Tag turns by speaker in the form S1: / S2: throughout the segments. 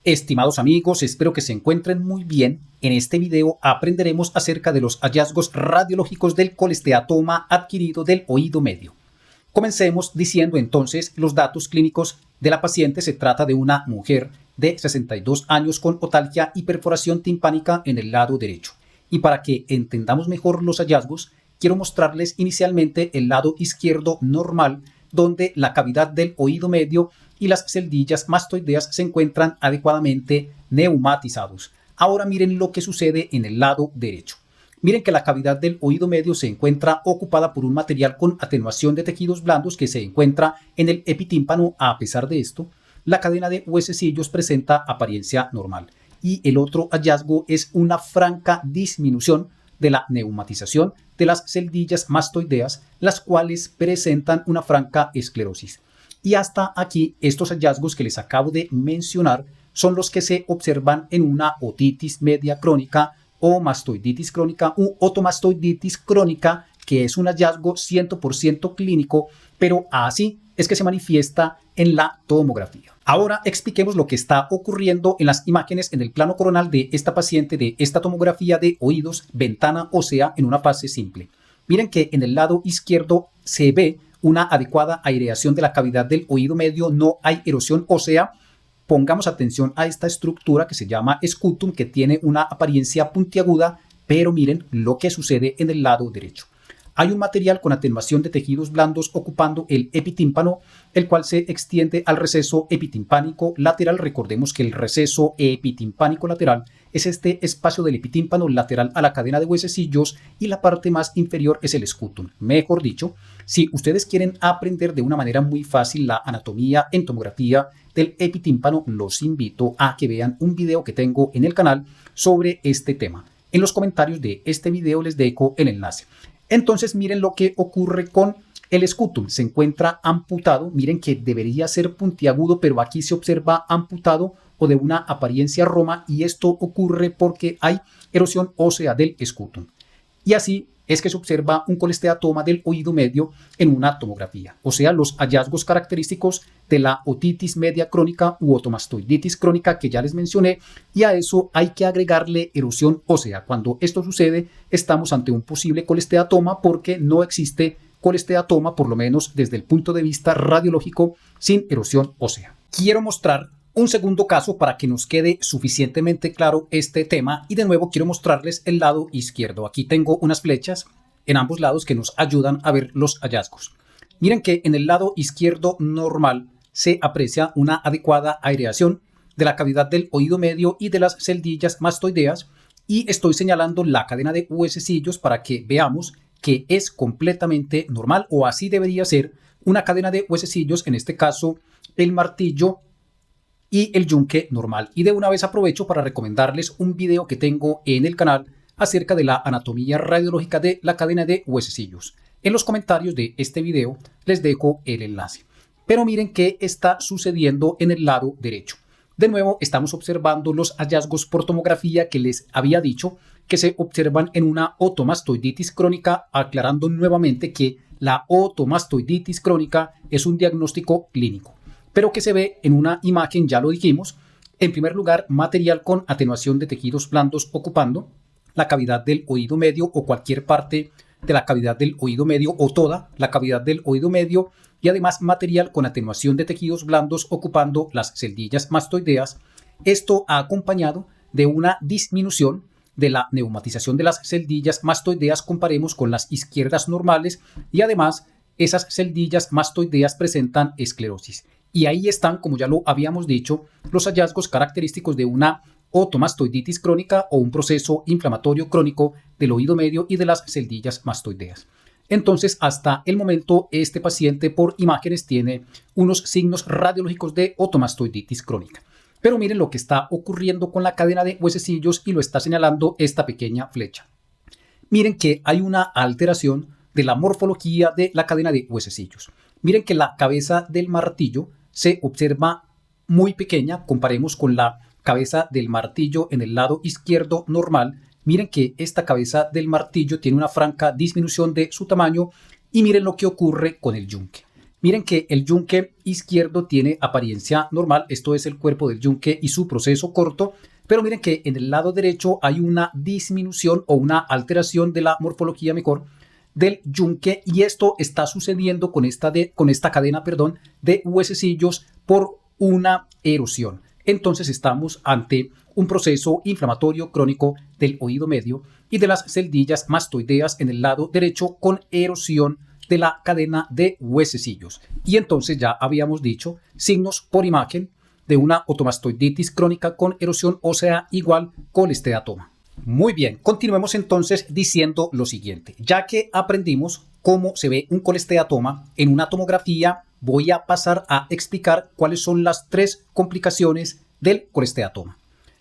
S1: Estimados amigos, espero que se encuentren muy bien. En este video aprenderemos acerca de los hallazgos radiológicos del colesteatoma adquirido del oído medio. Comencemos diciendo entonces los datos clínicos de la paciente. Se trata de una mujer de 62 años con otalgia y perforación timpánica en el lado derecho. Y para que entendamos mejor los hallazgos, quiero mostrarles inicialmente el lado izquierdo normal, donde la cavidad del oído medio y las celdillas mastoideas se encuentran adecuadamente neumatizados. Ahora miren lo que sucede en el lado derecho. Miren que la cavidad del oído medio se encuentra ocupada por un material con atenuación de tejidos blandos que se encuentra en el epitímpano. A pesar de esto, la cadena de huesecillos presenta apariencia normal. Y el otro hallazgo es una franca disminución de la neumatización de las celdillas mastoideas, las cuales presentan una franca esclerosis. Y hasta aquí, estos hallazgos que les acabo de mencionar son los que se observan en una otitis media crónica o mastoiditis crónica u otomastoiditis crónica, que es un hallazgo 100% clínico, pero así es que se manifiesta en la tomografía. Ahora expliquemos lo que está ocurriendo en las imágenes en el plano coronal de esta paciente, de esta tomografía de oídos, ventana ósea en una fase simple. Miren que en el lado izquierdo se ve una adecuada aireación de la cavidad del oído medio, no hay erosión ósea. Pongamos atención a esta estructura que se llama scutum, que tiene una apariencia puntiaguda, pero miren lo que sucede en el lado derecho. Hay un material con atenuación de tejidos blandos ocupando el epitímpano, el cual se extiende al receso epitimpánico lateral. Recordemos que el receso epitimpánico lateral es este espacio del epitímpano lateral a la cadena de huesecillos y la parte más inferior es el scutum. Mejor dicho, si ustedes quieren aprender de una manera muy fácil la anatomía en tomografía del epitímpano, los invito a que vean un video que tengo en el canal sobre este tema. En los comentarios de este video les dejo el enlace. Entonces miren lo que ocurre con el scutum. Se encuentra amputado. Miren que debería ser puntiagudo, pero aquí se observa amputado o de una apariencia roma, y esto ocurre porque hay erosión ósea del scutum. Y así es que se observa un colesteatoma del oído medio en una tomografía. O sea, los hallazgos característicos de la otitis media crónica u otomastoiditis crónica que ya les mencioné, y a eso hay que agregarle erosión ósea. Cuando esto sucede, estamos ante un posible colesteatoma porque no existe colesteatoma, por lo menos desde el punto de vista radiológico, sin erosión ósea. Quiero mostrar un segundo caso para que nos quede suficientemente claro este tema, y de nuevo quiero mostrarles el lado izquierdo. Aquí tengo unas flechas en ambos lados que nos ayudan a ver los hallazgos. Miren que en el lado izquierdo normal se aprecia una adecuada aireación de la cavidad del oído medio y de las celdillas mastoideas, y estoy señalando la cadena de huesecillos para que veamos que es completamente normal, o así debería ser una cadena de huesecillos, en este caso el martillo y el yunque normal. Y de una vez aprovecho para recomendarles un video que tengo en el canal acerca de la anatomía radiológica de la cadena de huesecillos. En los comentarios de este video les dejo el enlace. Pero miren qué está sucediendo en el lado derecho. De nuevo estamos observando los hallazgos por tomografía que les había dicho que se observan en una otomastoiditis crónica, aclarando nuevamente que la otomastoiditis crónica es un diagnóstico clínico, pero que se ve en una imagen, ya lo dijimos. En primer lugar, material con atenuación de tejidos blandos ocupando la cavidad del oído medio o cualquier parte de la cavidad del oído medio o toda la cavidad del oído medio, y además material con atenuación de tejidos blandos ocupando las celdillas mastoideas. Esto acompañado de una disminución de la neumatización de las celdillas mastoideas. Comparemos con las izquierdas normales, y además esas celdillas mastoideas presentan esclerosis. Y ahí están, como ya lo habíamos dicho, los hallazgos característicos de una otomastoiditis crónica o un proceso inflamatorio crónico del oído medio y de las celdillas mastoideas. Entonces, hasta el momento, este paciente por imágenes tiene unos signos radiológicos de otomastoiditis crónica. Pero miren lo que está ocurriendo con la cadena de huesecillos, y lo está señalando esta pequeña flecha. Miren que hay una alteración de la morfología de la cadena de huesecillos. Miren que la cabeza del martillo se observa muy pequeña. Comparemos con la cabeza del martillo en el lado izquierdo normal. Miren que esta cabeza del martillo tiene una franca disminución de su tamaño, y miren lo que ocurre con el yunque. Miren que el yunque izquierdo tiene apariencia normal, esto es el cuerpo del yunque y su proceso corto, pero miren que en el lado derecho hay una disminución o una alteración de la morfología mejor del yunque y esto está sucediendo con esta cadena, de huesecillos por una erosión. Entonces estamos ante un proceso inflamatorio crónico del oído medio y de las celdillas mastoideas en el lado derecho con erosión de la cadena de huesecillos. Y entonces ya habíamos dicho signos por imagen de una otomastoiditis crónica con erosión ósea igual colesteatoma. Muy bien, continuemos entonces diciendo lo siguiente. Ya que aprendimos cómo se ve un colesteatoma en una tomografía, voy a pasar a explicar cuáles son las tres complicaciones del colesteatoma.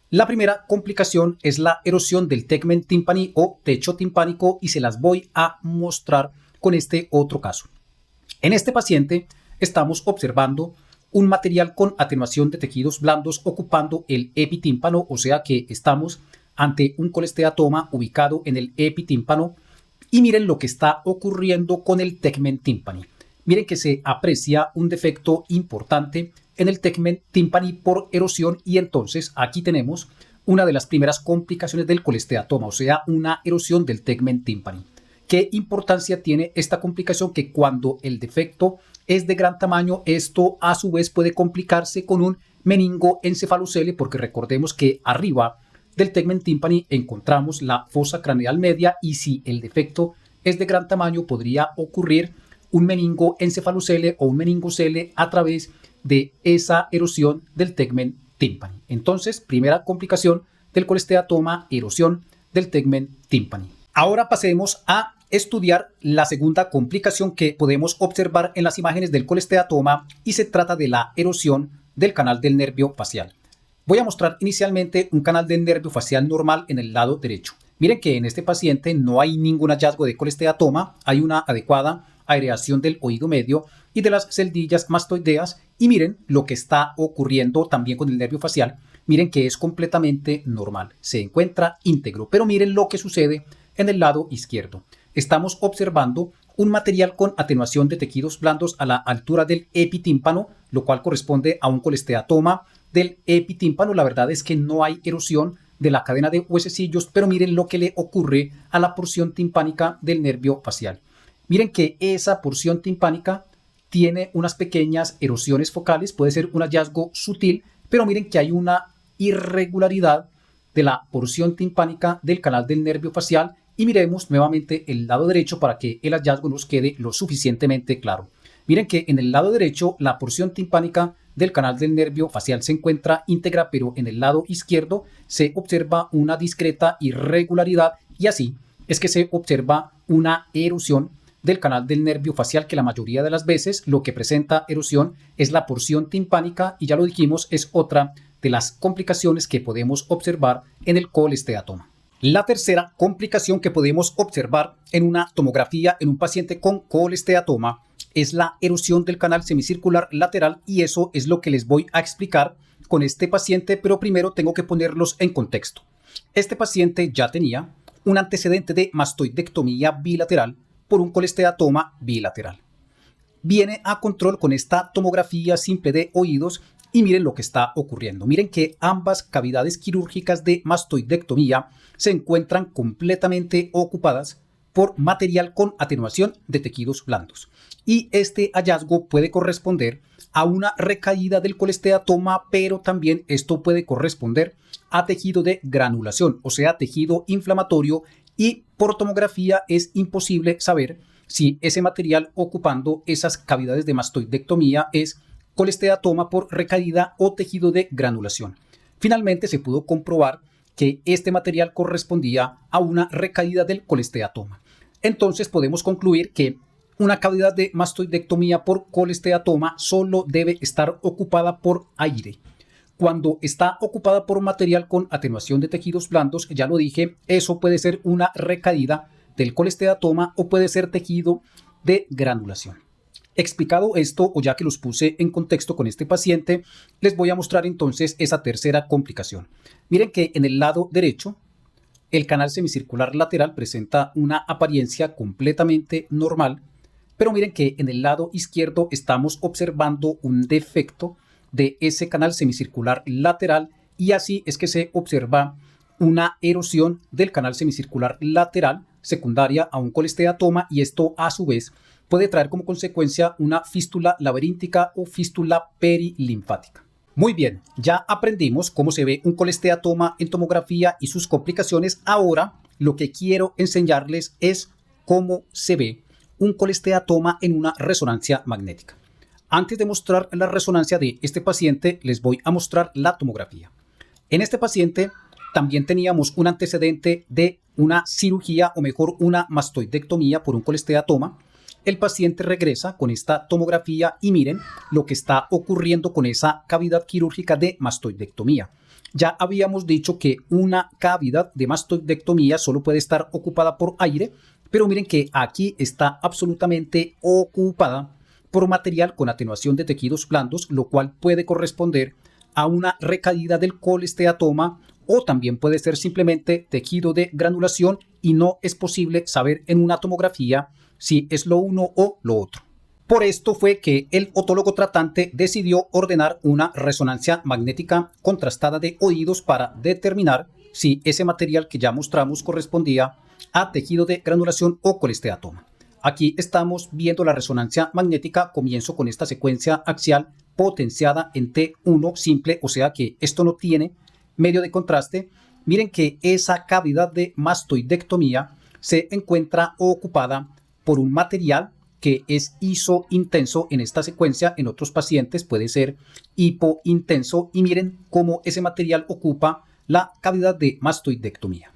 S1: La primera complicación es la erosión del tegmen timpani o techo timpánico y se las voy a mostrar con este otro caso. En este paciente estamos observando un material con atenuación de tejidos blandos ocupando el epitímpano, o sea que estamos ante un colesteatoma ubicado en el epitímpano y miren lo que está ocurriendo con el tegmen timpani. Miren que se aprecia un defecto importante en el tegmen timpani por erosión y entonces aquí tenemos una de las primeras complicaciones del colesteatoma, o sea, una erosión del tegmen timpani. ¿Qué importancia tiene esta complicación? Que cuando el defecto es de gran tamaño, esto a su vez puede complicarse con un meningoencefalocele, porque recordemos que arriba del tegmen timpani encontramos la fosa craneal media y si el defecto es de gran tamaño podría ocurrir un meningoencefalocele o un meningocele a través de esa erosión del tegmen timpani. Entonces, primera complicación del colesteatoma, erosión del tegmen timpani. Ahora pasemos a estudiar la segunda complicación que podemos observar en las imágenes del colesteatoma y se trata de la erosión del canal del nervio facial. Voy a mostrar inicialmente un canal del nervio facial normal en el lado derecho. Miren que en este paciente no hay ningún hallazgo de colesteatoma, hay una adecuada aireación del oído medio y de las celdillas mastoideas y miren lo que está ocurriendo también con el nervio facial. Miren que es completamente normal, se encuentra íntegro, pero miren lo que sucede en el lado izquierdo. Estamos observando un material con atenuación de tejidos blandos a la altura del epitímpano, lo cual corresponde a un colesteatoma del epitímpano. La verdad es que no hay erosión de la cadena de huesecillos, pero miren lo que le ocurre a la porción timpánica del nervio facial. Miren que esa porción timpánica tiene unas pequeñas erosiones focales, puede ser un hallazgo sutil, pero miren que hay una irregularidad de la porción timpánica del canal del nervio facial y miremos nuevamente el lado derecho para que el hallazgo nos quede lo suficientemente claro. Miren que en el lado derecho la porción timpánica del canal del nervio facial se encuentra íntegra, pero en el lado izquierdo se observa una discreta irregularidad y así es que se observa una erosión del canal del nervio facial que la mayoría de las veces lo que presenta erosión es la porción timpánica y ya lo dijimos es otra de las complicaciones que podemos observar en el colesteatoma. La tercera complicación que podemos observar en una tomografía en un paciente con colesteatoma es la erosión del canal semicircular lateral y eso es lo que les voy a explicar con este paciente, pero primero tengo que ponerlos en contexto. Este paciente ya tenía un antecedente de mastoidectomía bilateral por un colesteatoma bilateral. Viene a control con esta tomografía simple de oídos y miren lo que está ocurriendo. Miren que ambas cavidades quirúrgicas de mastoidectomía se encuentran completamente ocupadas por material con atenuación de tejidos blandos. Y este hallazgo puede corresponder a una recaída del colesteatoma, pero también esto puede corresponder a tejido de granulación, o sea, tejido inflamatorio, y por tomografía es imposible saber si ese material ocupando esas cavidades de mastoidectomía es colesteatoma por recaída o tejido de granulación. Finalmente se pudo comprobar que este material correspondía a una recaída del colesteatoma. Entonces podemos concluir que una cavidad de mastoidectomía por colesteatoma solo debe estar ocupada por aire. Cuando está ocupada por material con atenuación de tejidos blandos, ya lo dije, eso puede ser una recaída del colesteatoma o puede ser tejido de granulación. Explicado esto, o ya que los puse en contexto con este paciente, les voy a mostrar entonces esa tercera complicación. Miren que en el lado derecho, el canal semicircular lateral presenta una apariencia completamente normal, Pero miren que en el lado izquierdo estamos observando un defecto de ese canal semicircular lateral y así es que se observa una erosión del canal semicircular lateral secundaria a un colesteatoma y esto a su vez puede traer como consecuencia una fístula laberíntica o fístula perilinfática. Muy bien, ya aprendimos cómo se ve un colesteatoma en tomografía y sus complicaciones. Ahora lo que quiero enseñarles es cómo se ve un colesteatoma en una resonancia magnética. Antes de mostrar la resonancia de este paciente, les voy a mostrar la tomografía. En este paciente también teníamos un antecedente de una cirugía o mejor una mastoidectomía por un colesteatoma. El paciente regresa con esta tomografía y miren lo que está ocurriendo con esa cavidad quirúrgica de mastoidectomía. Ya habíamos dicho que una cavidad de mastoidectomía solo puede estar ocupada por aire, pero miren que aquí está absolutamente ocupada por material con atenuación de tejidos blandos, lo cual puede corresponder a una recaída del colesteatoma o también puede ser simplemente tejido de granulación y no es posible saber en una tomografía si es lo uno o lo otro. Por esto fue que el otólogo tratante decidió ordenar una resonancia magnética contrastada de oídos para determinar si ese material que ya mostramos correspondía a tejido de granulación o colesteatoma. Aquí estamos viendo la resonancia magnética. Comienzo con esta secuencia axial potenciada en T1 simple, o sea que esto no tiene medio de contraste. Miren que esa cavidad de mastoidectomía se encuentra ocupada por un material que es isointenso en esta secuencia. En otros pacientes puede ser hipointenso y miren cómo ese material ocupa la cavidad de mastoidectomía.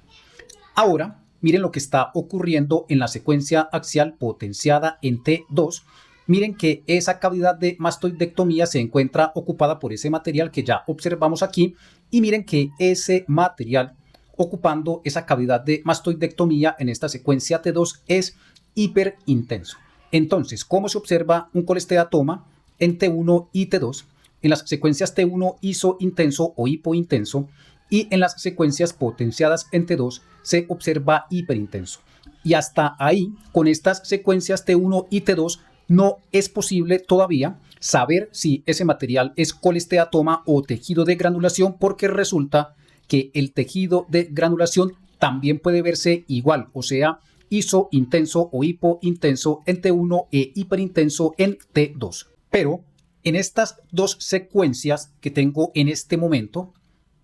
S1: Ahora miren lo que está ocurriendo en la secuencia axial potenciada en T2. Miren que esa cavidad de mastoidectomía se encuentra ocupada por ese material que ya observamos aquí y miren que ese material ocupando esa cavidad de mastoidectomía en esta secuencia T2 es hiperintenso. Entonces, ¿cómo se observa un colesteatoma en T1 y T2? En las secuencias T1 isointenso o hipointenso y en las secuencias potenciadas en T2 se observa hiperintenso. Y hasta ahí, con estas secuencias T1 y T2, no es posible todavía saber si ese material es colesteatoma o tejido de granulación, porque resulta que el tejido de granulación también puede verse igual, o sea, isointenso o hipointenso en T1 e hiperintenso en T2. Pero en estas dos secuencias que tengo en este momento,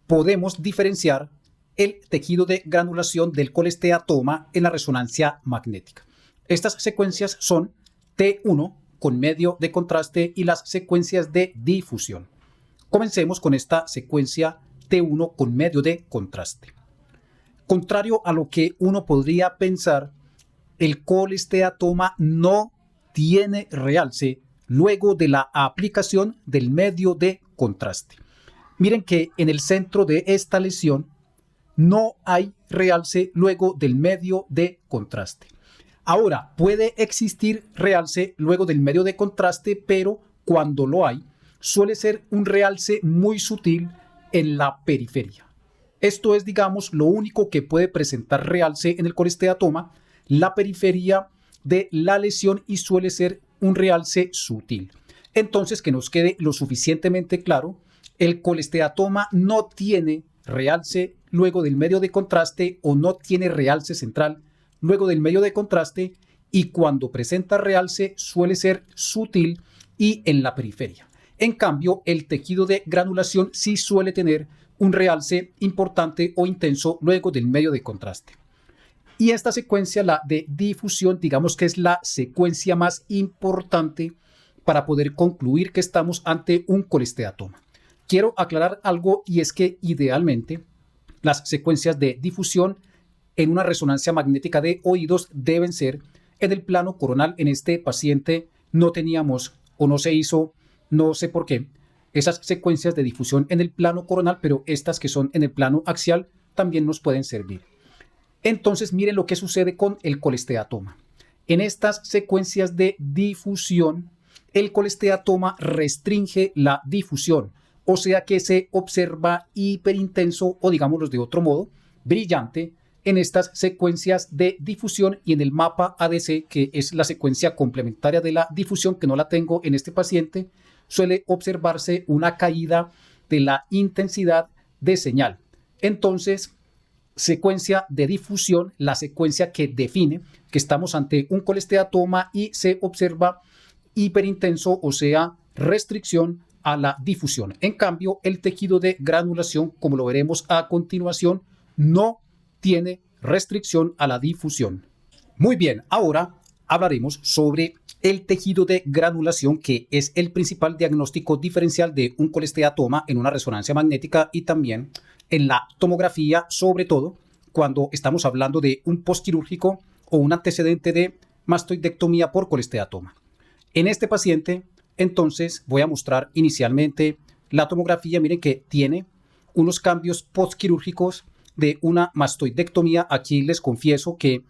S1: podemos diferenciar el tejido de granulación del colesteatoma en la resonancia magnética. Estas secuencias son T1 con medio de contraste y las secuencias de difusión. Comencemos con esta secuencia T1 con medio de contraste. Contrario a lo que uno podría pensar, el colesteatoma no tiene realce luego de la aplicación del medio de contraste. Miren que en el centro de esta lesión no hay realce luego del medio de contraste. Ahora, puede existir realce luego del medio de contraste, pero cuando lo hay, suele ser un realce muy sutil en la periferia. Esto es, digamos, lo único que puede presentar realce en el colesteatoma, la periferia de la lesión, y suele ser un realce sutil. Entonces, que nos quede lo suficientemente claro, el colesteatoma no tiene realce luego del medio de contraste o no tiene realce central luego del medio de contraste, y cuando presenta realce suele ser sutil y en la periferia. En cambio, el tejido de granulación sí suele tener un realce importante o intenso luego del medio de contraste. Y esta secuencia, la de difusión, digamos que es la secuencia más importante para poder concluir que estamos ante un colesteatoma. Quiero aclarar algo, y es que idealmente las secuencias de difusión en una resonancia magnética de oídos deben ser en el plano coronal. En este paciente no teníamos o no se hizo, no sé por qué, esas secuencias de difusión en el plano coronal, pero estas que son en el plano axial también nos pueden servir. Entonces miren lo que sucede con el colesteatoma. En estas secuencias de difusión, el colesteatoma restringe la difusión, o sea que se observa hiperintenso o, digámoslo de otro modo, brillante en estas secuencias de difusión y en el mapa ADC, que es la secuencia complementaria de la difusión, que no la tengo en este paciente, suele observarse una caída de la intensidad de señal. Entonces, secuencia de difusión, la secuencia que define que estamos ante un colesteatoma y se observa hiperintenso, o sea, restricción a la difusión. En cambio, el tejido de granulación, como lo veremos a continuación, no tiene restricción a la difusión. Muy bien, ahora hablaremos sobre el tejido de granulación, que es el principal diagnóstico diferencial de un colesteatoma en una resonancia magnética y también en la tomografía, sobre todo cuando estamos hablando de un postquirúrgico o un antecedente de mastoidectomía por colesteatoma. En este paciente, entonces, voy a mostrar inicialmente la tomografía. Miren que tiene unos cambios postquirúrgicos de una mastoidectomía. Aquí les confieso que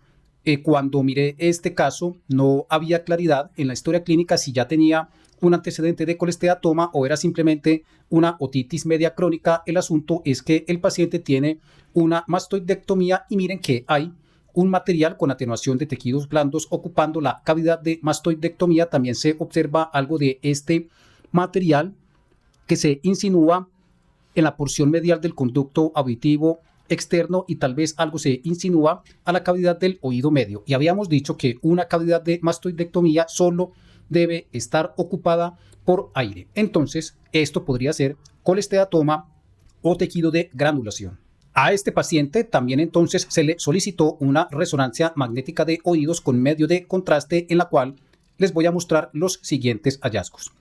S1: cuando miré este caso no había claridad en la historia clínica si ya tenía un antecedente de colesteatoma o era simplemente una otitis media crónica. El asunto es que el paciente tiene una mastoidectomía y miren que hay un material con atenuación de tejidos blandos ocupando la cavidad de mastoidectomía. También se observa algo de este material que se insinúa en la porción medial del conducto auditivo externo y tal vez algo se insinúa a la cavidad del oído medio. Y habíamos dicho que una cavidad de mastoidectomía solo debe estar ocupada por aire. Entonces, esto podría ser colesteatoma o tejido de granulación. A este paciente también entonces se le solicitó una resonancia magnética de oídos con medio de contraste, en la cual les voy a mostrar los siguientes hallazgos.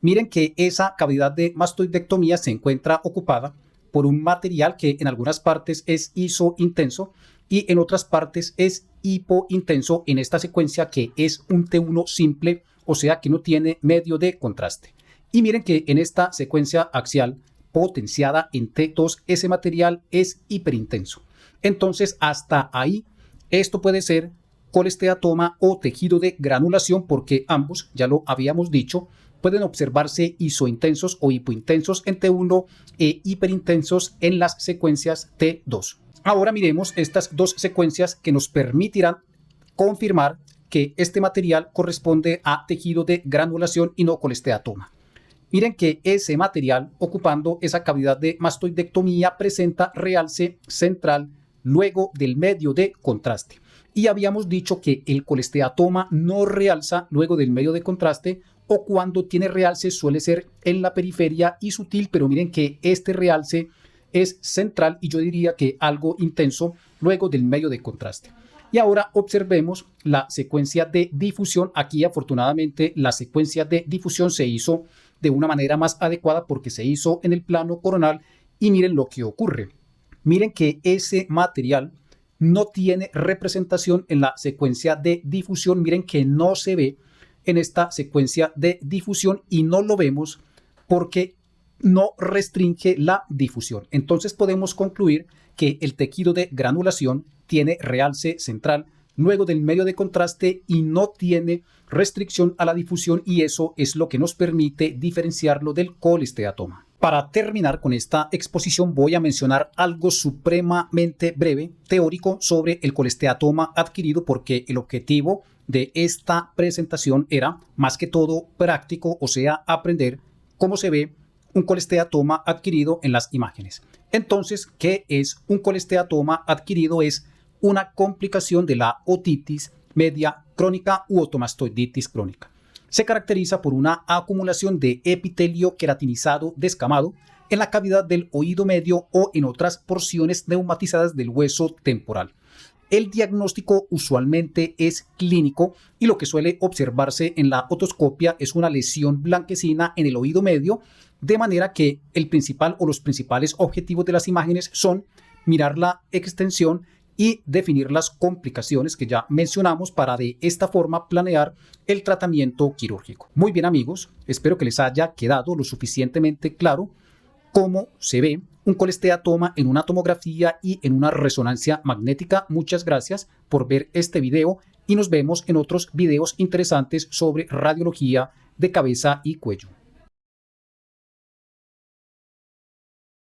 S1: Miren que esa cavidad de mastoidectomía se encuentra ocupada por un material que en algunas partes es isointenso y en otras partes es hipointenso en esta secuencia, que es un T1 simple, o sea que no tiene medio de contraste. Y miren que en esta secuencia axial potenciada en T2, ese material es hiperintenso. Entonces, hasta ahí, esto puede ser colesteatoma o tejido de granulación, porque ambos, ya lo habíamos dicho, pueden observarse isointensos o hipointensos en T1 e hiperintensos en las secuencias T2. Ahora miremos estas dos secuencias que nos permitirán confirmar que este material corresponde a tejido de granulación y no colesteatoma. Miren que ese material ocupando esa cavidad de mastoidectomía presenta realce central luego del medio de contraste. Y habíamos dicho que el colesteatoma no realza luego del medio de contraste, o cuando tiene realce suele ser en la periferia y sutil, pero miren que este realce es central y yo diría que algo intenso luego del medio de contraste. Y ahora observemos la secuencia de difusión. Aquí afortunadamente la secuencia de difusión se hizo de una manera más adecuada porque se hizo en el plano coronal y miren lo que ocurre. Miren que ese material no tiene representación en la secuencia de difusión. Miren que no se ve en esta secuencia de difusión y no lo vemos porque no restringe la difusión. Entonces podemos concluir que el tejido de granulación tiene realce central luego del medio de contraste y no tiene restricción a la difusión, y eso es lo que nos permite diferenciarlo del colesteatoma. Para terminar con esta exposición voy a mencionar algo supremamente breve, teórico, sobre el colesteatoma adquirido, porque el objetivo de esta presentación era más que todo práctico, o sea, aprender cómo se ve un colesteatoma adquirido en las imágenes. Entonces, ¿qué es un colesteatoma adquirido? Es una complicación de la otitis media crónica u otomastoiditis crónica. Se caracteriza por una acumulación de epitelio queratinizado descamado en la cavidad del oído medio o en otras porciones neumatizadas del hueso temporal. El diagnóstico usualmente es clínico y lo que suele observarse en la otoscopia es una lesión blanquecina en el oído medio, de manera que el principal o los principales objetivos de las imágenes son mirar la extensión y definir las complicaciones que ya mencionamos para de esta forma planear el tratamiento quirúrgico. Muy bien amigos, espero que les haya quedado lo suficientemente claro cómo se ve un colesteatoma en una tomografía y en una resonancia magnética. Muchas gracias por ver este video y nos vemos en otros videos interesantes sobre radiología de cabeza y cuello.